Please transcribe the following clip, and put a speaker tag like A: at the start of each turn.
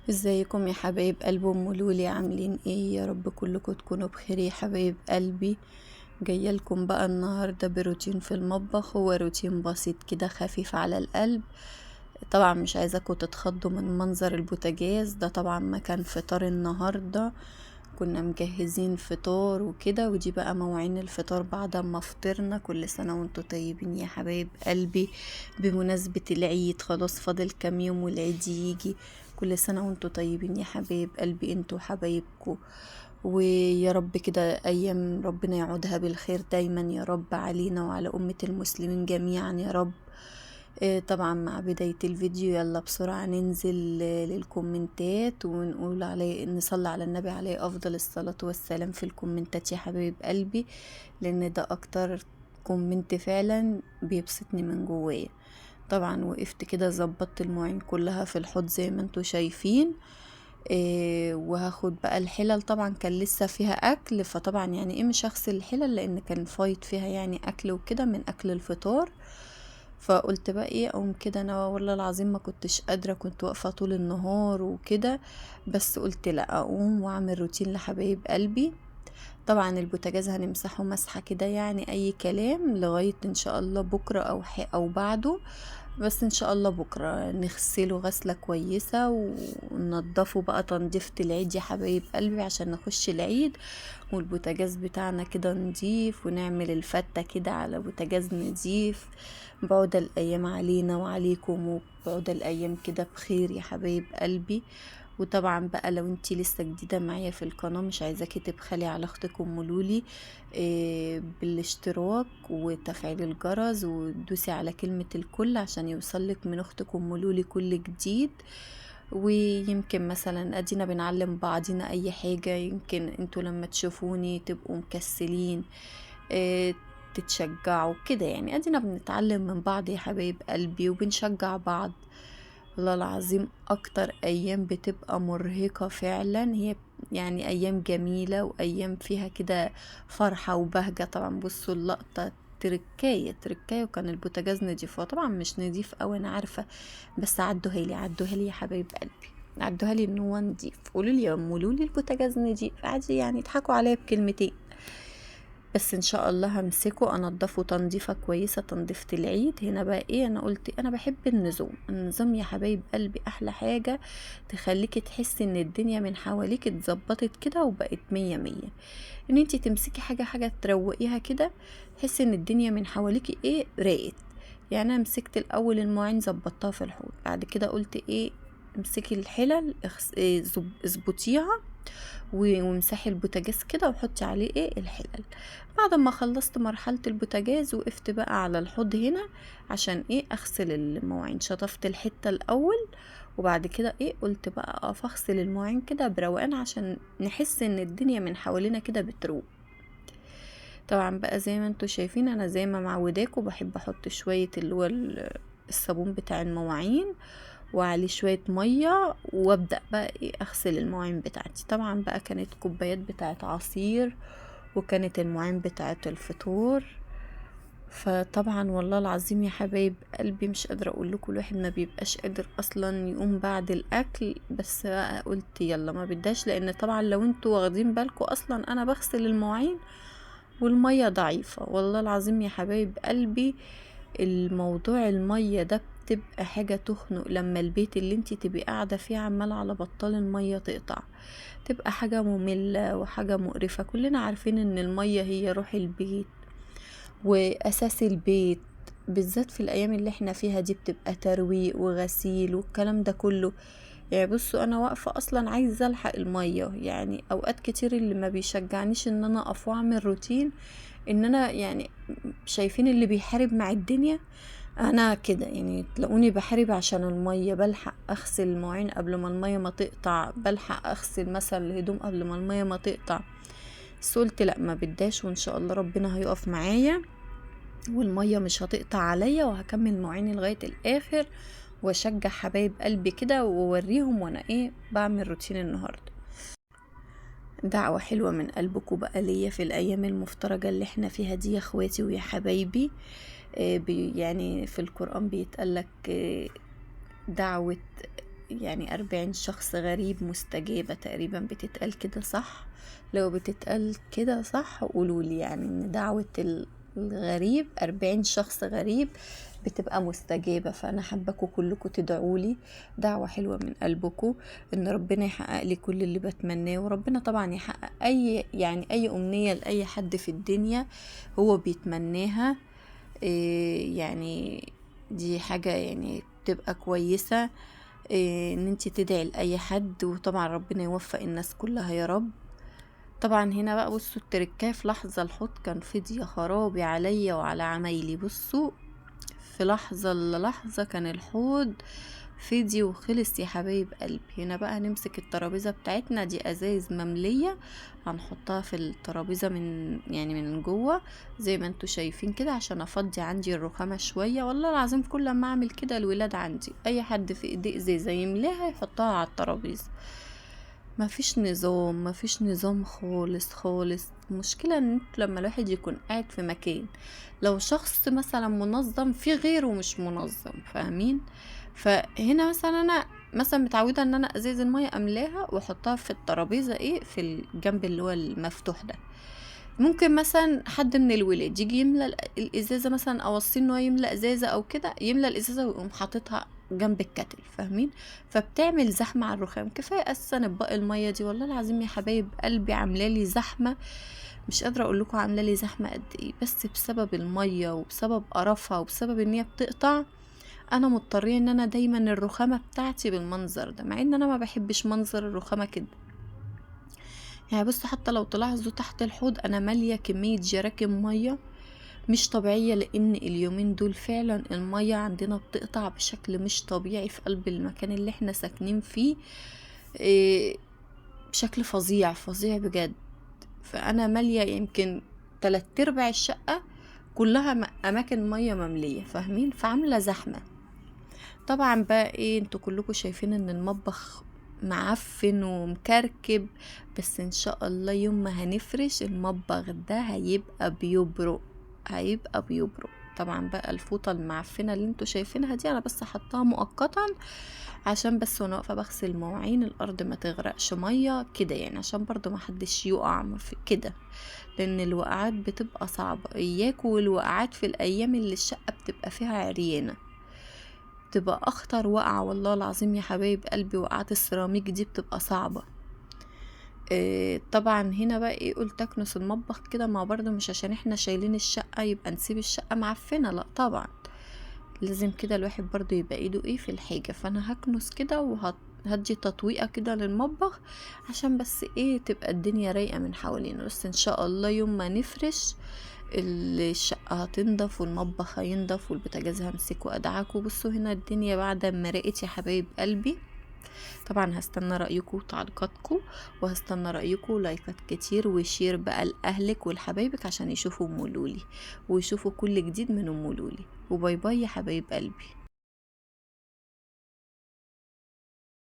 A: ازيكم يا حبايب قلبي ام لولي؟ عاملين ايه؟ يا رب كلكم تكونوا بخير يا حبايب قلبي. جايه لكم بقى النهارده بروتين في المطبخ. هو روتين بسيط كده خفيف على القلب. طبعا مش عايزاكم تتخضوا من منظر البوتاجاز ده، طبعا ما كان فطار النهارده. كنا مجهزين فطار وكده، ودي بقى مواعين الفطار بعد ما فطرنا. كل سنة وانتوا طيبين يا حبايب قلبي. بمناسبة العيد خلاص فاضل كام يوم والعيد يجي. كل سنة وانتوا طيبين يا حبايب قلبي، انتوا حبايبكم. ويا رب كده ايام ربنا يعودها بالخير دايما يا رب علينا وعلى أمة المسلمين جميعا يا رب. طبعا مع بداية الفيديو يلا بسرعة ننزل للكومنتات ونقول عليه نصلي على النبي عليه أفضل الصلاة والسلام في الكومنتات يا حبيب قلبي، لأن ده أكتر كومنت فعلا بيبسطني من جوايا. طبعا وقفت كده ظبطت المواعين كلها في الحوض زي ما انتوا شايفين. وهاخد بقى الحلل. طبعا كان لسه فيها اكل، فطبعا يعني ايه مش هغسل الحلل لان كان فايض فيها يعني اكل وكده من اكل الفطار. فقلت بقى ايه اقوم كده، انا والله العظيم ما كنتش قادرة، كنت واقفة طول النهار وكده. بس قلت لا اقوم واعمل روتين لحبايب قلبي. طبعا البوتاجاز هنمسحه مسحة كده يعني اي كلام لغاية ان شاء الله بكرة او بعده. بس ان شاء الله بكرة نغسله غسلة كويسة وننضفه بقى تنظيفة العيد يا حبايب قلبي عشان نخش العيد والبوتاجاز بتاعنا كده نضيف، ونعمل الفتة كده على بوتاجاز نضيف. بعود الايام علينا وعليكم، وبعود الايام كده بخير يا حبايب قلبي. وطبعا بقى لو انتي لسه جديدة معايا في القناة مش عايزاكي تبخلي على اختك ام لولي بالاشتراك وتفعيل الجرس وتدوسي على كلمة الكل عشان يوصلك من اختك ام لولي كل جديد. ويمكن مثلا ادينا بنعلم بعضينا اي حاجة، يمكن انتوا لما تشوفوني تبقوا مكسلين آه، تتشجعوا كده، يعني ادينا بنتعلم من بعض يا حبايب قلبي وبنشجع بعض. والله العظيم اكتر ايام بتبقى مرهقة فعلا هي، يعني ايام جميلة وايام فيها كده فرحة وبهجة. طبعا بصوا اللقطة تركاية وكان البوتاجاز نضيف، هو طبعا مش نضيف اوي انا عارفة، بس عدوها لي يا حبايب قلبي، عدوها لي ان هو نضيف. قولوا لي يا ام لولي البوتاجاز نضيف عادي، يعني اضحكوا عليا بكلمتين. بس ان شاء الله همسكه انضفه تنظيفه كويسه تنظيفه العيد. هنا بقى ايه، انا قلت انا بحب النظام يا حبايب قلبي احلى حاجه تخليكي تحسي ان الدنيا من حواليك اتظبطت كده وبقت مية مية. ان انتي تمسكي حاجه تروقيها كده، تحسي ان الدنيا من حواليكي ايه راقت. يعني انا مسكت الاول المواعين ظبطتها في الحوض، بعد كده قلت ايه امسكي الحلل اظبطيها وامسحي البوتاجاز كده وحطي عليه ايه الحلل. بعد ما خلصت مرحلة البوتاجاز وقفت بقى على الحوض هنا عشان ايه اغسل المواعين. شطفت الحتة الاول وبعد كده ايه قلت بقى اقف اغسل المواعين كده بروقان عشان نحس ان الدنيا من حوالينا كده بتروق. طبعا بقى زي ما انتوا شايفين انا زي ما معوداكوا بحب احط شوية اللي هو الصابون بتاع المواعين وعليه شوية مية وابدأ بقى ايه اغسل المواعين بتاعتي. طبعا بقى كانت كوبايات بتاعت عصير وكانت المواعين بتاعت الفطور. فطبعا والله العظيم يا حبايب قلبي مش قادرة اقول لكم الواحد ما بيبقاش قادر اصلا يقوم بعد الاكل، بس بقى قلت يلا ما بداش، لان طبعا لو انتوا واخدين بالكم اصلا انا بغسل المواعين والمية ضعيفة. والله العظيم يا حبايب قلبي الموضوع المية ده بتبقى حاجة تخنق، لما البيت اللي انتي تبقي قاعدة فيه عمال على بطال المية تقطع تبقى حاجة مملة وحاجة مقرفة. كلنا عارفين ان المية هي روح البيت واساس البيت، بالذات في الايام اللي احنا فيها دي بتبقى ترويق وغسيل والكلام ده كله. يعني بصوا انا واقفة اصلا عايزة الحق المية، يعني اوقات كتير اللي ما بيشجعنيش ان انا اقف واعمل روتين ان انا يعني شايفين اللي بيحارب مع الدنيا. انا كده يعني تلاقوني بحارب عشان المية، بلحق اغسل المواعين قبل ما المية ما تقطع، بلحق اغسل مثلا الهدوم قبل ما المية ما تقطع. بس قلت لا ما بداش، وان شاء الله ربنا هيقف معايا والمية مش هتقطع عليا وهكمل مواعيني لغاية الاخر واشجع حبايب قلبي كده واوريهم وانا ايه بعمل روتين النهاردة. دعوة حلوة من قلبكم بقى ليا في الأيام المفترجة اللي احنا فيها دي يا اخواتي ويا حبايبي. يعني في القرآن بيتقالك دعوة يعني 40 شخص غريب مستجابة تقريبا بتتقال كده صح؟ لو بتتقال كده صح قولولي، يعني ان دعوة الغريب 40 شخص غريب بتبقى مستجابة. فأنا حباكوا كلكوا تدعولي دعوة حلوة من قلبكوا ان ربنا يحقق لي كل اللي بتمناه، وربنا طبعا يحقق أي أمنية لأي حد في الدنيا هو بيتمناها. يعني دي حاجة يعني بتبقى كويسة، ان انتي تدعي لأي حد، وطبعا ربنا يوفق الناس كلها يا رب. طبعا هنا بقى بصوا التركايه، في لحظة الحوض كان فضي، يا خرابي عليا وعلى عمايلي. بصوا في لحظة للحظة كان الحوض فضي وخلص يا حبايب قلبي. هنا بقى هنمسك الترابيزة بتاعتنا دي، ازايز مملية، هنحطها في الترابيزة من جوه زي ما انتوا شايفين كده، عشان افضي عندي الرخامة شوية. والله العظيم كل ما اعمل كده الولاد عندي اي حد في ايديه ازازة يملاها يحطها على الترابيزة. مفيش نظام خالص خالص. المشكلة ان انتوا لما الواحد يكون قاعد في مكان، لو شخص مثلا منظم في غيره مش منظم، فاهمين؟ فهنا مثلا انا مثلا متعودة ان انا ازاز المية املاها واحطها في الترابيزة في الجنب اللي هو المفتوح ده. ممكن مثلا حد من الولاد يجي يملى الازازة، مثلا اوصيه ان هو يملى ازازة او كده، يملى الازازة ويقوم حاططها جنب الكتل، فاهمين؟ فبتعمل زحمة على الرخام. كفاية اساسا اطباق المية دي والله العظيم يا حبايب قلبي عاملالي زحمة، مش قادرة اقول لكم عاملالي زحمة قد ايه، بس بسبب المية وبسبب قرفها وبسبب ان هي بتقطع. انا مضطريه ان انا دايما الرخامه بتاعتي بالمنظر ده، مع ان انا ما بحبش منظر الرخامه كده. يعني بصوا حتى لو تلاحظوا تحت الحوض انا ماليه كميه جراكن ميه مش طبيعيه، لان اليومين دول فعلا الميه عندنا بتقطع بشكل مش طبيعي في قلب المكان اللي احنا ساكنين فيه، إيه، بشكل فظيع فظيع بجد. فانا ماليه يمكن 3/4 الشقه كلها اماكن ميه ممليه، فاهمين؟ فعامله زحمه. طبعا بقى انتوا كلكم شايفين ان المطبخ معفن ومكركب، بس ان شاء الله يوم ما هنفرش المطبخ ده هيبقى بيبرق. طبعا بقى الفوطة المعفنة اللي انتوا شايفينها دي انا بس حطاها مؤقتا، عشان بس وانا واقفة بغسل المواعين الارض ما تغرقش مية كده، يعني عشان برضو ما حدش يقع في كده، لان الوقعات بتبقى صعبة اياكوا، والوقعات في الايام اللي الشقة بتبقى فيها عريانة بتبقى اخطر وقعة. والله العظيم يا حبايب قلبي وقعات السيراميك دي بتبقى صعبة. طبعا هنا بقى قلت اكنس المطبخ كده، ما برضه مش عشان احنا شايلين الشقة يبقى نسيب الشقة معفنة، لا طبعا لازم كده الواحد برضه يبقى ايده في الحاجة. فانا هكنس كده هدي تطويقة كده للمطبخ، عشان بس تبقى الدنيا رايقة من حوالينا. بس ان شاء الله يوم ما نفرش الشقة هتنضف والمطبخ هينضف والبوتاجاز همسك وادعكوا. بصوا هنا الدنيا بعد ما رقت يا حبايب قلبي. طبعا هستنى رأيكم وتعليقاتكم، وهستنى رأيكم لايكات كتير وشير بقى لأهلك ولحبايبك عشان يشوفوا ام لولي ويشوفوا كل جديد من ام لولي. وباي باي يا حبايب قلبي.